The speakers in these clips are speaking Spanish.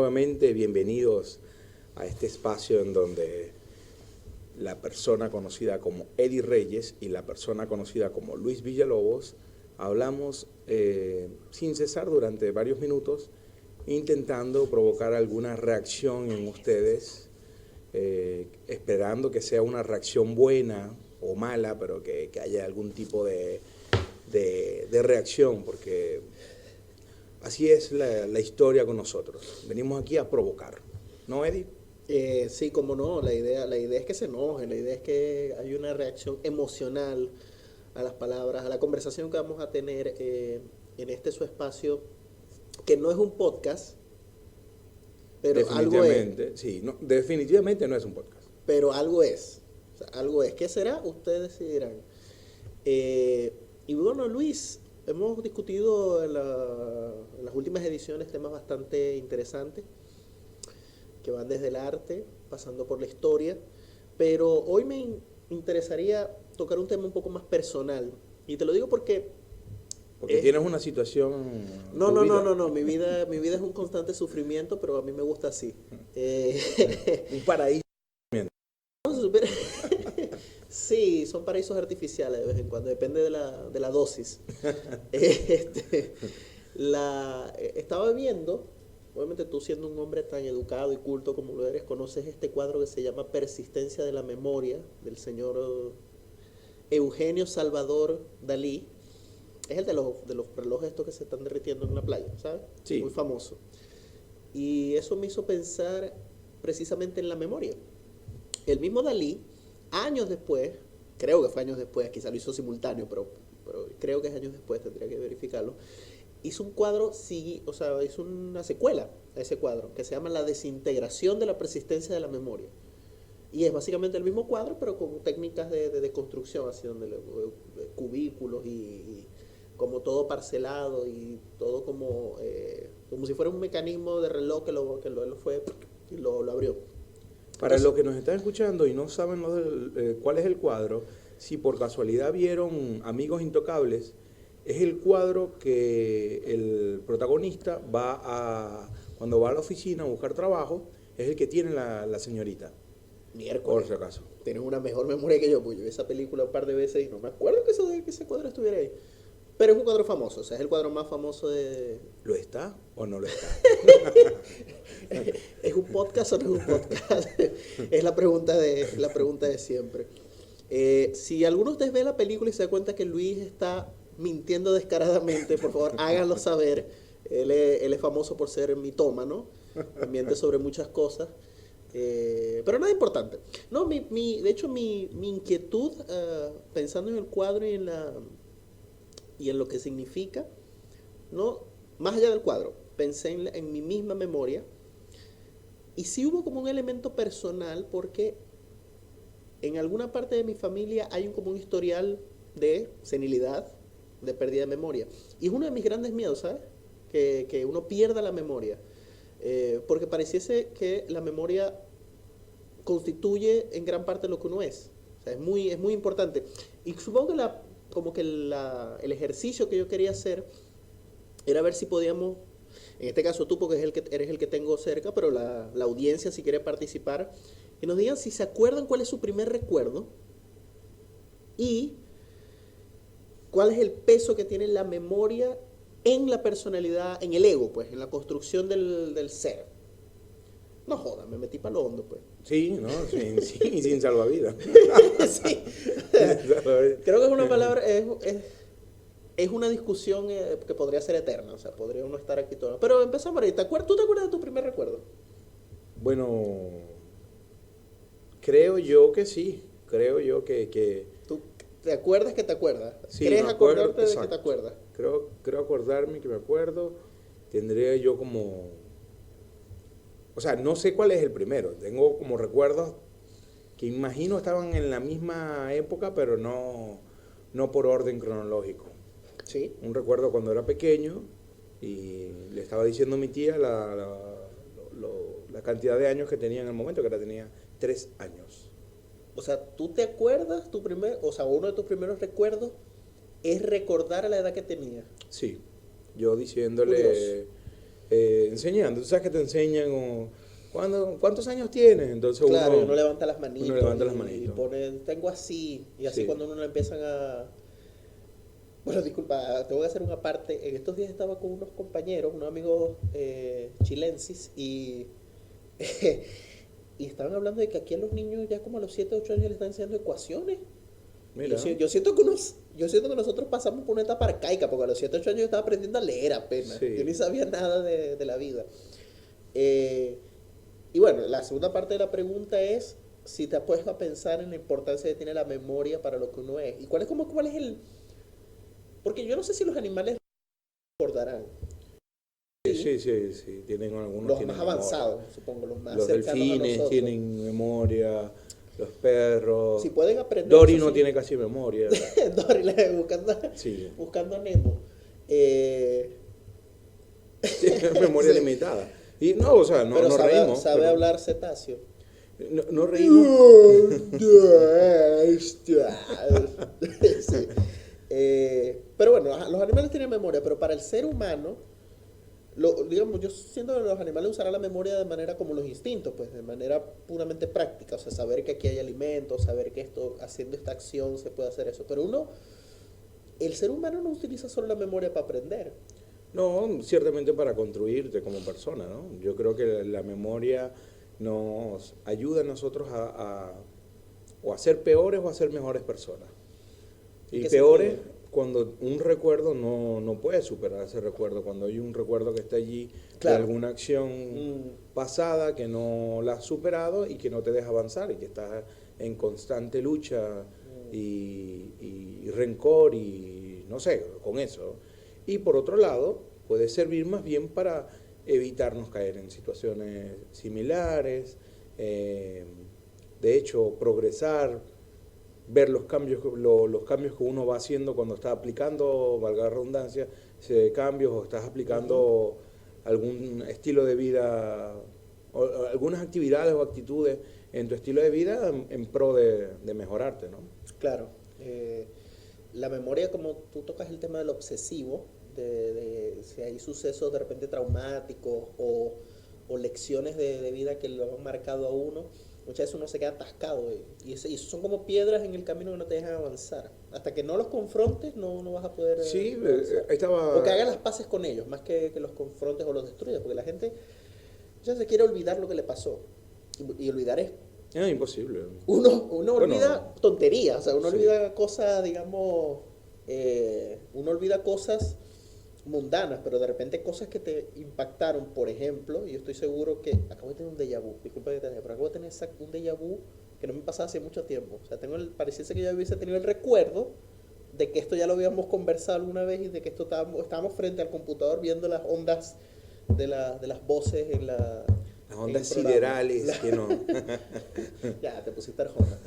nuevamente, bienvenidos a este espacio en donde la persona conocida como Eddie Reyes y la persona conocida como Luis Villalobos hablamos sin cesar durante varios minutos, intentando provocar alguna reacción en ustedes, esperando que sea una reacción buena o mala, pero que haya algún tipo de reacción, porque así es la historia con nosotros. Venimos aquí a provocar, ¿no, Eddie? Sí, como no, la idea es que se enojen, la idea es que hay una reacción emocional a las palabras, a la conversación que vamos a tener en este su espacio, que no es un podcast, pero algo es, Definitivamente, sí, no, definitivamente no es un podcast. pero algo es, o sea, algo es. ¿Qué será? Ustedes decidirán. Y bueno, Luis, hemos discutido en las últimas ediciones temas bastante interesantes, que van desde el arte, pasando por la historia, pero hoy me interesaría tocar un tema un poco más personal. Y te lo digo porque Porque tienes una situación. no, Tu no, no, vida, no, no, mi vida es un constante sufrimiento, pero a mí me gusta así. Eh, un paraíso. no, se supera- sí, son paraísos artificiales de vez en cuando, depende de la dosis. Este, estaba viendo, obviamente tú siendo un hombre tan educado y culto como lo eres, conoces este cuadro que se llama Persistencia de la Memoria, del señor Eugenio Salvador Dalí. Es el de los relojes estos que se están derritiendo en la playa, ¿sabes? Sí. Muy famoso. Y eso me hizo pensar precisamente en la memoria. El mismo Dalí, años después, creo que fue años después, quizá lo hizo simultáneo, pero creo que es años después, tendría que verificarlo, hizo un cuadro, sí, o sea, hizo una secuela a ese cuadro, que se llama La desintegración de la persistencia de la memoria. Y es básicamente el mismo cuadro, pero con técnicas de construcción, así donde cubículos y como todo parcelado y todo como si fuera un mecanismo de reloj que lo fue y lo abrió. Para Entonces, los que nos están escuchando y no saben cuál es el cuadro, si por casualidad vieron Amigos Intocables, es el cuadro que el protagonista cuando va a la oficina a buscar trabajo, es el que tiene la señorita, por miércoles, si acaso. tienes una mejor memoria que yo, pues yo vi esa película un par de veces y no me acuerdo que ese cuadro estuviera ahí. Pero es un cuadro famoso, o sea, es el cuadro más famoso de... ¿Lo está o no lo está? ¿Es un podcast o no es un podcast? Es la pregunta de siempre. Si alguno de ustedes ve la película y se da cuenta que Luis está mintiendo descaradamente, por favor, háganlo saber. Él es famoso por ser mitómano, miente sobre muchas cosas. Pero nada importante. No, de hecho, mi inquietud, pensando en el cuadro y en lo que significa, no, más allá del cuadro, pensé en mi misma memoria. Y sí hubo como un elemento personal porque en alguna parte de mi familia hay como un historial de senilidad, de pérdida de memoria. Y es uno de mis grandes miedos, ¿sabes? Que uno pierda la memoria. Porque pareciese que la memoria constituye en gran parte lo que uno es. O sea, es muy importante. Y supongo que el ejercicio que yo quería hacer era ver si podíamos, en este caso tú porque eres el que tengo cerca, pero la audiencia si quiere participar, que nos digan si se acuerdan cuál es su primer recuerdo y cuál es el peso que tiene la memoria en la personalidad, en el ego, pues, en la construcción del ser. No joda, me metí para lo hondo, pues. Sí, ¿no? Sin salvavidas. Sí. Creo que es una palabra, es una discusión que podría ser eterna, o sea, podría uno estar aquí todo. Pero empezamos por ahí. ¿Tú te acuerdas de tu primer recuerdo? Bueno, creo yo que sí. Creo yo que ¿Tú te acuerdas que te acuerdas? sí, ¿Crees me acuerdo, acordarte de que te exacto. acuerdas? Creo acordarme que me acuerdo. Tendría yo como. O sea, no sé cuál es el primero. Tengo como recuerdos que imagino estaban en la misma época, pero no por orden cronológico. Sí. Un recuerdo cuando era pequeño y le estaba diciendo a mi tía la cantidad de años que tenía en el momento, que tenía 3 años. O sea, ¿tú te acuerdas o sea, uno de tus primeros recuerdos es recordar a la edad que tenías? Sí, yo Curioso. diciéndole, enseñando. Tú sabes que te enseñan ¿cuántos años tienes? Entonces Claro, uno levanta las manitos. Uno levanta las y manitos. pone, tengo así. Y así Sí. cuando uno le empiezan a... Bueno, disculpa, te voy a hacer una parte. En estos días estaba con unos compañeros, unos amigos chilensis, y, y estaban hablando de que aquí a los niños ya como a los 7 8 años les están enseñando ecuaciones. Mira. Yo siento que nosotros pasamos por una etapa arcaica, porque a los 7 8 años yo estaba aprendiendo a leer apenas. Sí. Yo ni sabía nada de la vida. Y bueno, la segunda parte de la pregunta es si te has puesto a pensar en la importancia que tiene la memoria para lo que uno es. ¿Y cuál es el...? Porque yo no sé si los animales recordarán. Sí. Tienen algunos Los tienen más memoria. avanzados, supongo, los más Los cercanos a delfines nosotros. tienen memoria, los perros. Si pueden aprender... Dory eso no sí. tiene casi memoria. Dory, Sí. buscando a Nemo. Tiene memoria Sí. limitada. Y no, o sea, no, Pero no sabe, reímos. sabe pero- hablar cetáceo. No reímos. Sí. Pero bueno, ajá, los animales tienen memoria, pero para el ser humano, digamos, yo siento que los animales usarán la memoria de manera como los instintos, pues de manera puramente práctica, o sea, saber que aquí hay alimentos, saber que esto, haciendo esta acción se puede hacer eso, pero el ser humano no utiliza solo la memoria para aprender. No, ciertamente para construirte como persona, ¿no? Yo creo que la memoria nos ayuda a nosotros o a ser peores o a ser mejores personas. ¿En Y qué peores sentido? cuando un recuerdo no puede superar ese recuerdo, cuando hay un recuerdo que está allí Claro. de alguna acción pasada que no la has superado y que no te deja avanzar y que estás en constante lucha y rencor y no sé, con eso. Y por otro lado, puede servir más bien para evitarnos caer en situaciones similares, de hecho, progresar, ver los cambios que uno va haciendo cuando está aplicando, valga la redundancia, cambios o estás aplicando algún estilo de vida o algunas actividades o actitudes en tu estilo de vida en pro de mejorarte, ¿no? Claro. La memoria, como tú tocas el tema del obsesivo, de si hay sucesos de repente traumáticos o lecciones de vida que lo han marcado a uno, muchas veces uno se queda atascado y son como piedras en el camino que no te dejan avanzar. Hasta que no los confrontes no vas a poder Sí, avanzar. estaba... O que hagas las paces con ellos, más que los confrontes o los destruyas, porque la gente ya se quiere olvidar lo que le pasó. Y olvidar es... Es imposible. Uno Bueno, olvida tonterías, o sea, uno sí. olvida cosas, digamos, uno olvida cosas mundanas, pero de repente cosas que te impactaron, por ejemplo, y yo estoy seguro que acabo de tener un déjà vu, disculpa que te diga, pero acabo de tener un déjà vu que no me pasaba hace mucho tiempo. O sea, pareciese que yo hubiese tenido el recuerdo de que esto ya lo habíamos conversado alguna vez y de que estábamos frente al computador viendo las ondas de las voces en la... Las ondas en el programa. siderales que no... Ya, te pusiste arjona.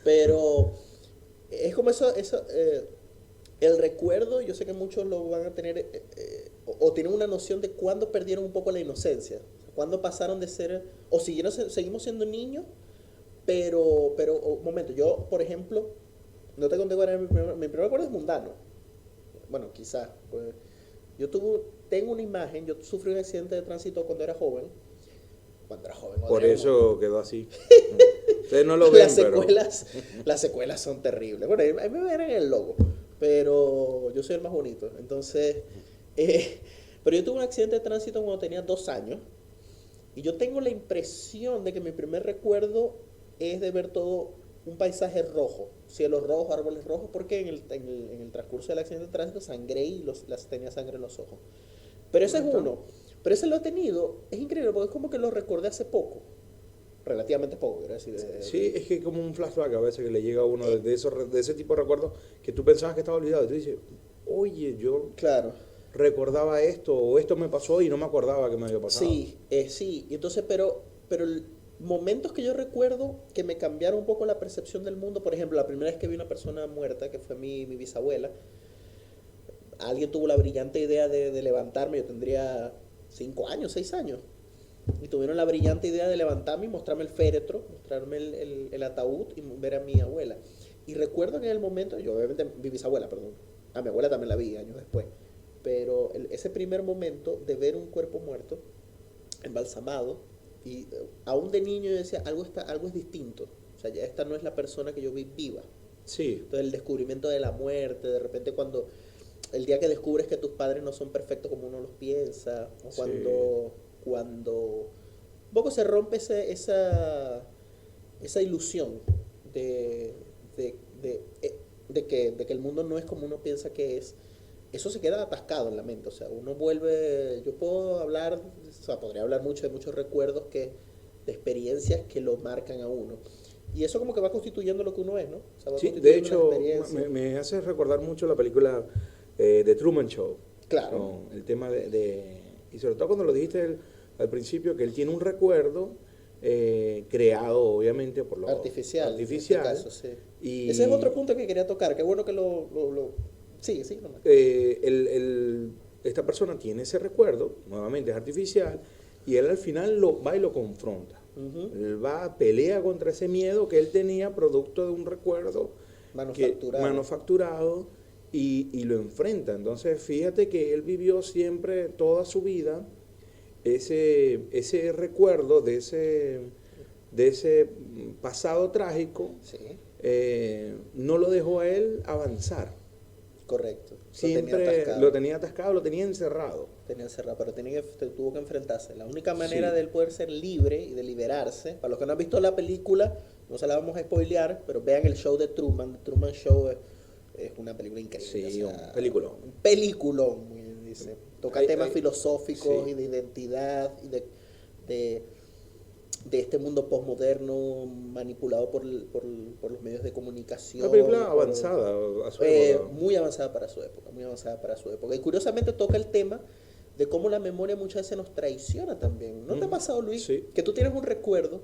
Pero es como eso el recuerdo, yo sé que muchos lo van a tener, o tienen una noción de cuándo perdieron un poco la inocencia, cuándo pasaron de ser, o seguimos siendo niños, pero un momento, yo, por ejemplo, no te conté cuál era mi primer recuerdo es mundano. Bueno, quizás. Pues, tengo una imagen, yo sufrí un accidente de tránsito cuando era joven. Por eso quedó así. Ustedes no lo ven, las secuelas son terribles. Bueno, ahí me ven en el logo, pero yo soy el más bonito. Entonces, pero yo tuve un accidente de tránsito cuando tenía 2 años y yo tengo la impresión de que mi primer recuerdo es de ver todo un paisaje rojo, cielos rojos, árboles rojos, porque en el transcurso del accidente de tránsito sangré y tenía sangre en los ojos. Pero ese es uno. Pero ese lo he tenido, es increíble, porque es como que lo recordé hace poco. Relativamente poco, quiero decir. Sí, es que como un flashback a veces que le llega a uno de ese tipo de recuerdos que tú pensabas que estaba olvidado. Y tú dices, oye, yo claro. recordaba esto, o esto me pasó y no me acordaba que me había pasado. Sí, sí. Y entonces, pero momentos que yo recuerdo que me cambiaron un poco la percepción del mundo, por ejemplo, la primera vez que vi una persona muerta, que fue mi bisabuela, alguien tuvo la brillante idea de levantarme, yo tendría 5 años, 6 años, y tuvieron la brillante idea de levantarme y mostrarme el féretro, mostrarme el ataúd y ver a mi abuela. Y recuerdo que en el momento, yo obviamente, mi bisabuela, perdón, a mi abuela también la vi años después, pero ese primer momento de ver un cuerpo muerto, embalsamado, y aún de niño yo decía, algo es distinto. O sea, ya esta no es la persona que yo vi viva. Sí, Entonces el descubrimiento de la muerte, de repente cuando el día que descubres que tus padres no son perfectos como uno los piensa, o sí. cuando un poco se rompe esa ilusión de, de, de, de que el mundo no es como uno piensa que es. Eso se queda atascado en la mente. O sea, uno vuelve, yo puedo hablar, o sea, podría hablar mucho de muchos recuerdos de experiencias que lo marcan a uno. Y eso como que va constituyendo lo que uno es, ¿no? O sea, va Sí, de constituyendo hecho, una experiencia. me hace recordar mucho la película The Truman Show. Claro. Con el tema y sobre todo cuando lo dijiste al principio, que él tiene un recuerdo creado, obviamente, por lo Artificial. artificial. En este caso, sí. Y Ese es otro punto que quería tocar. Qué bueno que Sí, sí, nomás. Esta persona tiene ese recuerdo, nuevamente es artificial, y él al final va y lo confronta. Ujú. Él va, pelea contra ese miedo que él tenía producto de un recuerdo manufacturado y lo enfrenta. Entonces, fíjate que él vivió siempre, toda su vida, ese recuerdo de ese pasado trágico, Sí, no lo dejó a él avanzar. correcto. Siempre lo tenía atascado, lo tenía encerrado. Tenía cerrado, pero tuvo que enfrentarse. La única manera Sí. de él poder ser libre y de liberarse, para los que no han visto la película, no se la vamos a spoilear, pero vean el show de Truman. The Truman Show es una película increíble. Sí, o sea, un peliculón. Un peliculón, muy bien dice. Toca temas filosóficos sí. y de identidad y de este mundo posmoderno manipulado por los medios de comunicación. Una película avanzada a su época. Muy avanzada para su época, muy avanzada para su época. Y curiosamente toca el tema de cómo la memoria muchas veces nos traiciona también. ¿No te ha pasado, Luis? Sí. Que tú tienes un recuerdo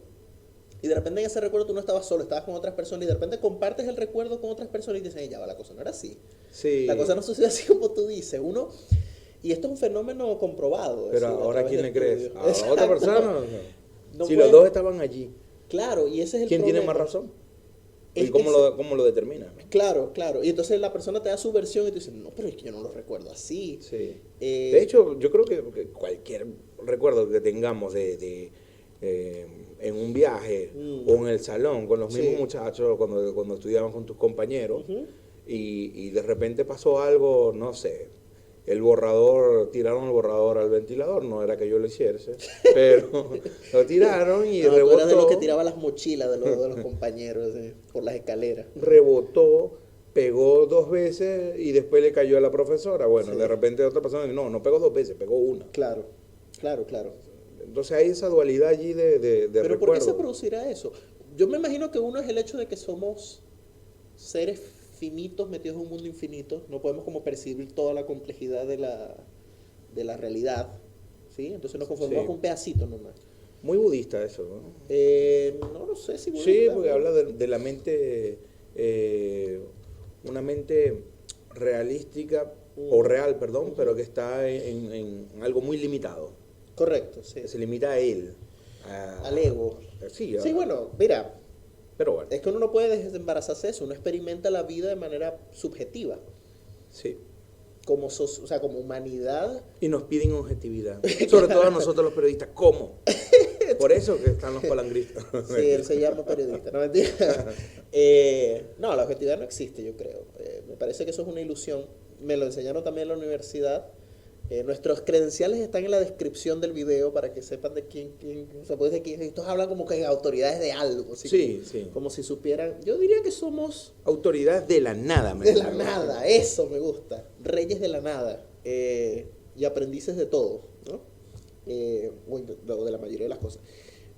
y de repente en ese recuerdo tú no estabas solo, estabas con otras personas y de repente compartes el recuerdo con otras personas y dices, ya va, la cosa no era así. Sí. La cosa no sucedió así como tú dices. Y esto es un fenómeno comprobado. Pero decir, ahora, ¿a quién le crees? estudios. ¿A otra persona? No. No Si puede- los dos estaban allí, Claro, y ese es el ¿quién tiene problema. más razón? Es ¿Y cómo ese- cómo lo determina? Claro, claro. Y entonces la persona te da su versión y tú dices, no, pero es que yo no lo recuerdo así. Sí. Eh, De hecho, yo creo que cualquier recuerdo que tengamos en un viaje o en el salón con los Sí. mismos muchachos, cuando estudiaban con tus compañeros, Ujú. y de repente pasó algo, no sé, tiraron el borrador al ventilador, no era que yo lo hiciese, pero lo tiraron y No, tú eras de los que rebotó, tiraba las mochilas de los compañeros por las escaleras. rebotó, pegó 2 veces y después le cayó a la profesora. Bueno, Sí. de repente otra persona dice, no pegó 2 veces, pegó una. Claro, claro, claro. Entonces hay esa dualidad allí de Pero ¿por qué se recuerdo. producirá eso? Yo me imagino que uno es el hecho de que somos seres finitos metidos en un mundo infinito. No podemos como percibir toda la complejidad de la realidad. ¿Sí? Entonces nos conformamos Sí. con un pedacito nomás. Muy budista eso, ¿no? No lo sé si Sí, budista, porque ¿no? habla de la mente, una mente realística, o real, perdón, pero que está en algo muy limitado, Correcto, sí. que se limita a él. Al ego. Sí, Sí, bueno, mira, pero bueno, es que uno no puede desembarazarse de eso, uno experimenta la vida de manera subjetiva, sí. o sea, como humanidad. Y nos piden objetividad, sobre todo a nosotros los periodistas, ¿cómo? Por eso que están los palangristas. Sí, él se llama periodista, no mentira. No, la objetividad no existe, yo creo. Me parece que eso es una ilusión. Me lo enseñaron también en la universidad. Nuestros credenciales están en la descripción del video para que sepan de quién o sea, pues de quién. Estos hablan como que autoridades de algo, así Sí, como, sí. como si supieran. Yo diría que somos Autoridad de la nada, me de la gusta. nada, eso me gusta. Reyes de la nada y aprendices de todo, ¿no? De la mayoría de las cosas.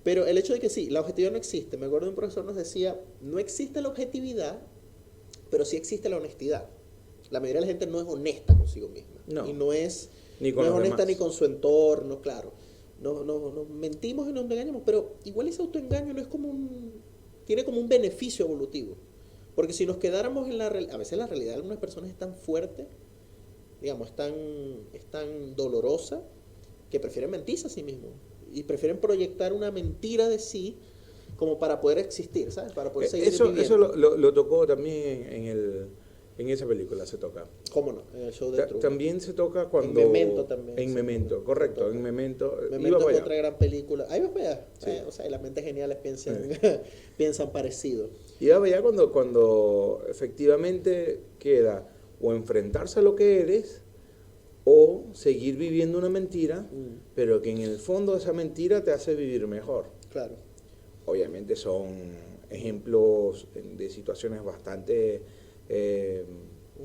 Pero el hecho de que sí, la objetividad no existe. Me acuerdo de un profesor nos decía, no existe la objetividad, pero sí existe la honestidad. La mayoría de la gente no es honesta consigo misma. No. Y no es, Ni con no es los honesta demás. ni con su entorno, claro. Nos mentimos y nos engañamos, pero igual ese autoengaño no es tiene como un beneficio evolutivo. Porque si nos quedáramos en a veces la realidad de algunas personas es tan fuerte, digamos, es tan dolorosa, que prefieren mentirse a sí mismos. Y prefieren proyectar una mentira de sí como para poder existir, ¿sabes? Para poder seguir Eso viviendo. lo tocó también En esa película se toca. ¿Cómo no? En el show de Truman. También se toca cuando... En Memento también. En Memento, correcto, en Memento. Memento es otra gran película. Ahí va para allá. Sí. O sea, las mentes geniales piensan, Sí. piensan parecido. Iba para allá cuando efectivamente queda o enfrentarse a lo que eres o seguir viviendo una mentira, pero que en el fondo esa mentira te hace vivir mejor. Claro. Obviamente son ejemplos de situaciones bastante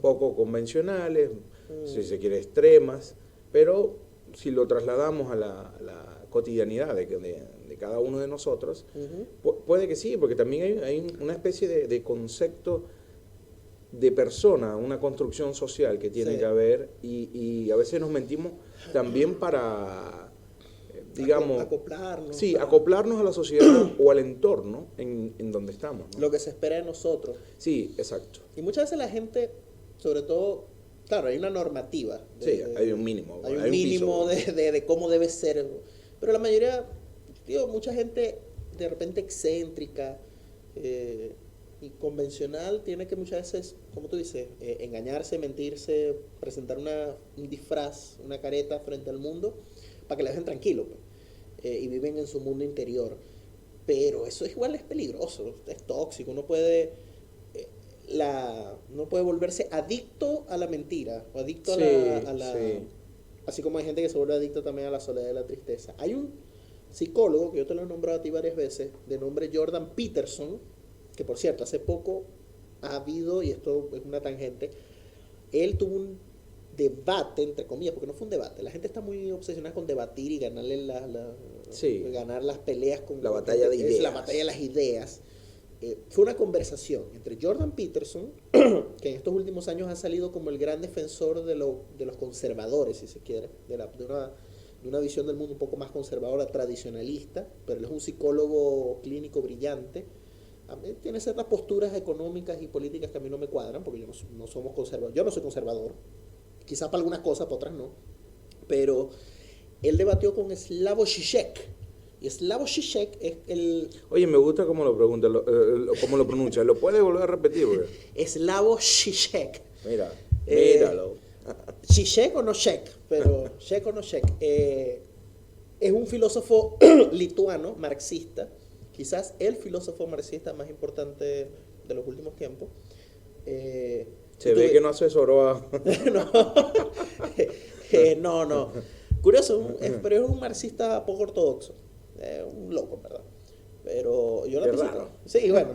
poco convencionales, si se quiere extremas, pero si lo trasladamos a la cotidianidad de cada uno de nosotros, puede que sí, porque también hay una especie de concepto de persona, una construcción social que tiene Sí. que haber y a veces nos mentimos también para, digamos, acoplarnos. sí, para acoplarnos a la sociedad o al entorno en donde estamos, ¿no? lo que se espera de nosotros. Sí, exacto. Y muchas veces la gente, sobre todo, claro, hay una normativa. Sí, hay un mínimo. Hay un piso. mínimo de cómo debe ser. Pero la mayoría, digo, mucha gente de repente excéntrica y convencional tiene que muchas veces, como tú dices, engañarse, mentirse, presentar un disfraz, una careta frente al mundo para que la dejen tranquilo, pues, y viven en su mundo interior. Pero eso igual es peligroso, es tóxico, uno puede volverse adicto a la mentira o adicto Sí, a la sí. así como hay gente que se vuelve adicto también a la soledad y la tristeza. Hay un psicólogo que yo te lo he nombrado a ti varias veces, de nombre Jordan Peterson, que por cierto hace poco ha habido, y esto es una tangente, él tuvo un debate, entre comillas, porque no fue un debate, la gente está muy obsesionada con debatir y ganarle Sí. ganar las peleas con La batalla de es ideas. la batalla de las ideas. Fue una conversación entre Jordan Peterson, que en estos últimos años ha salido como el gran defensor de los conservadores, si se quiere, de una visión del mundo un poco más conservadora, tradicionalista, pero él es un psicólogo clínico brillante. Tiene ciertas posturas económicas y políticas que a mí no me cuadran, porque no somos conservadores. Yo no soy conservador, quizás para algunas cosas, para otras no, pero él debatió con Slavoj Žižek. Y Slavoj Žižek es el... Oye, me gusta cómo lo pregunta, cómo lo pronuncia. ¿Lo puedes volver a repetir? Porque, Slavoj Žižek. mira, Eh, míralo. Žižek o no Šek, pero Šek o no Šek. Es un filósofo lituano, marxista, quizás el filósofo marxista más importante de los últimos tiempos. Se ve que no asesoró a... No. Curioso, pero es un marxista poco ortodoxo. Un loco, en verdad. Pero yo Qué la raro. Sí, bueno.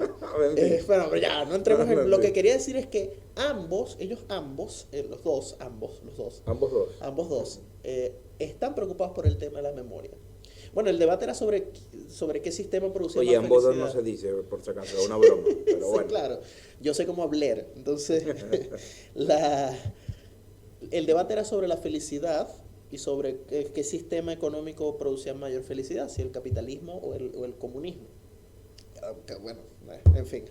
En fin. Pero ya, no entremos en... Lo En que fin. quería decir es que ambos, los dos, Ambos dos. están preocupados por el tema de la memoria. Bueno, el debate era sobre qué sistema producía Oye, más ambos dos felicidad. no se dice, por si acaso, es una broma. Pero Sí, bueno. claro. Yo sé cómo hablar. Entonces, el debate era sobre la felicidad y sobre qué sistema económico producía mayor felicidad, si el capitalismo o el comunismo. Bueno, en fin.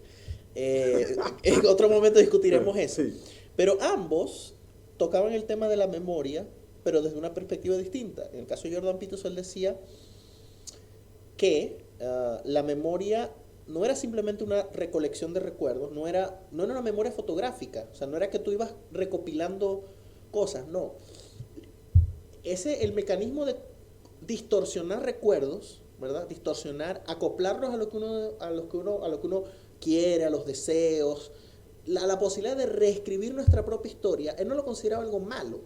En otro momento discutiremos eso. Sí. Pero ambos tocaban el tema de la memoria, pero desde una perspectiva distinta. En el caso de Jordan Peterson, él decía que la memoria no era simplemente una recolección de recuerdos, no era una memoria fotográfica, o sea, no era que tú ibas recopilando cosas, no. El mecanismo de distorsionar recuerdos, ¿verdad? Distorsionar, acoplarlos a lo que uno quiere, a los deseos, la posibilidad de reescribir nuestra propia historia, él no lo consideraba algo malo.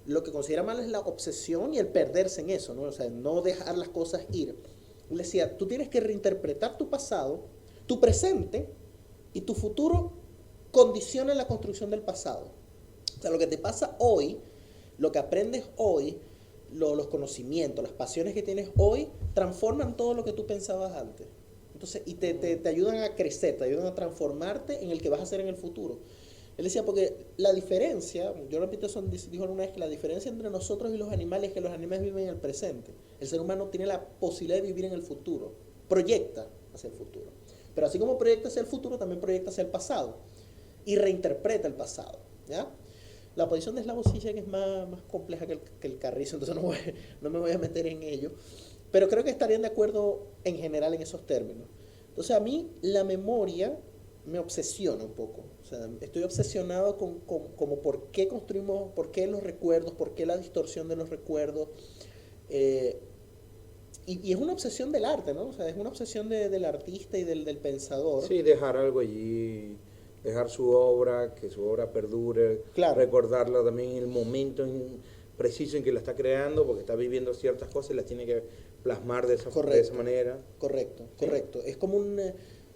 Lo que considera malo es la obsesión y el perderse en eso, ¿no? O sea, no dejar las cosas ir. Él decía, tú tienes que reinterpretar tu pasado, tu presente y tu futuro condiciona la construcción del pasado. O sea, lo que te pasa hoy, lo que aprendes hoy, los conocimientos, las pasiones que tienes hoy, transforman todo lo que tú pensabas antes. Entonces, y te ayudan a crecer, te ayudan a transformarte en el que vas a ser en el futuro. Él decía, porque la diferencia, Jordan Peterson dijo una vez que la diferencia entre nosotros y los animales es que los animales viven en el presente. El ser humano tiene la posibilidad de vivir en el futuro, proyecta hacia el futuro. Pero así como proyecta hacia el futuro, también proyecta hacia el pasado y reinterpreta el pasado, ¿ya? La posición de Slavoj Žižek es más compleja que el carrizo, entonces no me voy a meter en ello. Pero creo que estarían de acuerdo en general en esos términos. Entonces a mí la memoria me obsesiona un poco. O sea, estoy obsesionado con como por qué construimos, por qué los recuerdos, por qué la distorsión de los recuerdos. Eh, y es una obsesión del arte, ¿no? O sea, es una obsesión del artista y del pensador. Sí, dejar algo allí, dejar su obra, que su obra perdure, Claro. recordarla también en el momento preciso en que la está creando, porque está viviendo ciertas cosas y las tiene que plasmar de esa manera. Correcto, correcto. Es como es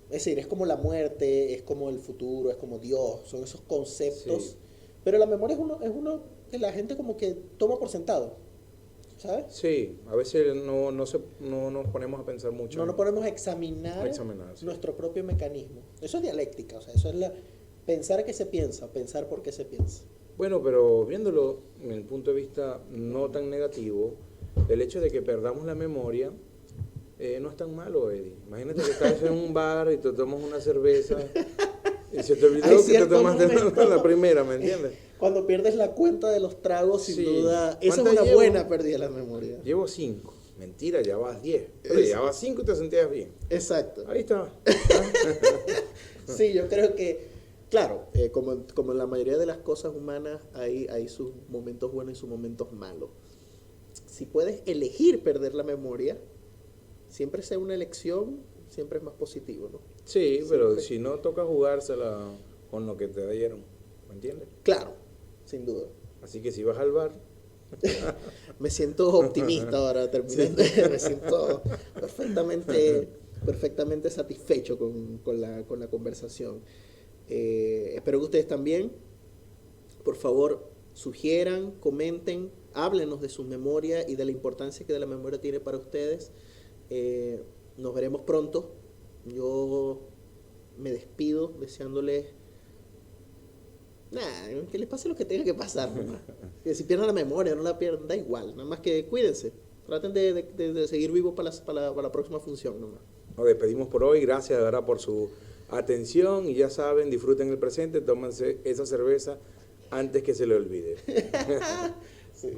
decir, es como la muerte, es como el futuro, es como Dios, son esos conceptos. Sí. Pero la memoria es uno que la gente como que toma por sentado, ¿sabes? Sí, a veces no nos ponemos a pensar mucho. No nos ponemos a examinar, Sí. nuestro propio mecanismo. Eso es dialéctica, o sea, eso es pensar que se piensa, pensar por qué se piensa. Bueno, pero viéndolo en el punto de vista no tan negativo, el hecho de que perdamos la memoria no es tan malo, Eddie. Imagínate que estás en un bar y te tomas una cerveza y se te olvidó Hay que te ciertos tomaste momentos. la primera, ¿me entiendes? Cuando pierdes la cuenta de los tragos, sin Sí. duda, esa es ¿Cuántas una llevo? buena pérdida de la memoria. Llevo 5. Mentira, ya vas 10. Pero ya vas 5 y te sentías bien. Exacto. Ahí está. Sí, yo creo que, claro, como en la mayoría de las cosas humanas, hay sus momentos buenos y sus momentos malos. Si puedes elegir perder la memoria, siempre sea una elección, siempre es más positivo, ¿no? Sí, pero Siempre. si no toca jugársela con lo que te dieron, ¿me entiendes? Claro, sin duda. Así que si vas al bar, Me siento optimista ahora, terminando. Me siento perfectamente satisfecho con la conversación. Espero que ustedes también, por favor, sugieran, comenten, háblenos de su memoria y de la importancia que la memoria tiene para ustedes. Nos veremos pronto. Yo me despido deseándoles que les pase lo que tenga que pasar, nomás. Que si pierdan la memoria, no la pierdan, da igual. Nada más que cuídense. Traten de seguir vivos para la próxima función, nomás. nos despedimos por hoy. Gracias de verdad por su atención y ya saben, disfruten el presente, tómense esa cerveza antes que se le olvide. Sí.